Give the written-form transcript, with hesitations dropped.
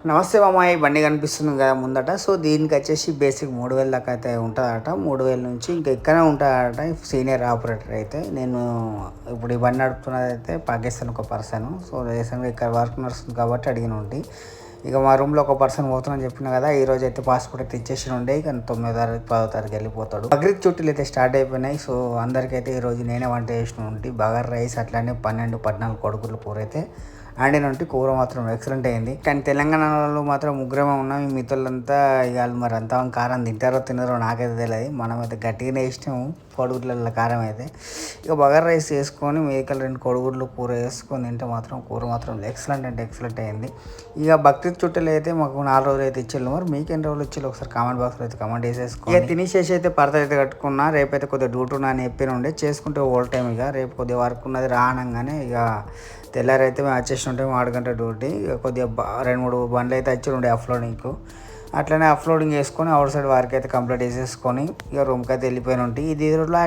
నమస్తే మామయ్య, బండి కనిపిస్తుంది కదా ముందట. సో దీనికి వచ్చేసి బేసిక్ 3000 దాకా అయితే ఉంటుందట. 3000 నుంచి ఇంకా ఎక్కడనే ఉంటుందట. సీనియర్ ఆపరేటర్ అయితే నేను ఇప్పుడు ఈ బండి నడుపుతున్నది అయితే పాకిస్తాన్ ఒక పర్సన్. సో రీసెంట్గా ఇక్కడ వర్క్ నడుస్తుంది కాబట్టి అడిగిన ఉండి ఇక మా రూమ్లో ఒక పర్సన్ పోతున్నాను చెప్పిన కదా. ఈ రోజు అయితే పాస్పోర్ట్ అయితే ఇచ్చేసి ఉండే. ఇక 9వ తారీఖు 10వ తారీఖు వెళ్ళిపోతాడు. బక్రీద్ చుట్టూలు అయితే స్టార్ట్ అయిపోయినాయి. సో అందరికైతే ఈరోజు నేనే వంట చేసిన ఉంటే బగార్ రైస్ అట్లానే 12-14 కొడుకులు కూర అయితే అండ్ నుండి కూర మాత్రం ఎక్సలెంట్ అయింది. కానీ తెలంగాణలో మాత్రం ముగ్గురమే ఉన్నాం. ఈ మిత్రులంతా ఇక మరి అంతా కారం తింటారో తినరో నాకైతే తెలియదు. మనమైతే గట్టిగానే ఇష్టం కోడిగుడ్ల కారం అయితే. ఇక బగార్ రైస్ చేసుకొని మేకలు 2 కోడిగుడ్లు కూర వేసుకొని తింటే మాత్రం కూర మాత్రం ఎక్సలెంట్ అంటే ఎక్సలెంట్ అయింది. ఇక బక్రీద్ చుట్టలు అయితే మాకు 4 రోజులు అయితే ఇచ్చేళ్ళు. మరి మీకు ఎన్ని రోజులు ఇచ్చేళ్ళు ఒకసారి కామెంట్ బాక్స్లో అయితే కామెంట్ చేసేసుకో. ఇక తినేసేసి అయితే పరద అయితే కట్టుకున్నా. రేపైతే కొద్దిగా డ్యూటీ ఉన్నా అని చెప్పిన ఉండే చేసుకుంటే ఓల్డ్ టైం. ఇక రేపు కొద్దిగా వర్క్ ఉన్నది రానంగానే ఇక తెల్లారి అయితే మేము వచ్చేసి ఉంటే 6 గంటల డ్యూటీ. కొద్దిగా 2-3 బండ్లు అయితే వచ్చి ఉండే అప్లోడింగ్కు. అట్లనే అప్లోడింగ్ చేసుకొని అవుట్ సైడ్ వారికి అయితే కంప్లీట్ చేసేసుకొని ఇక రూమ్కి అయితే వెళ్ళిపోయిన ఉంటాయి. ఇది రోజులో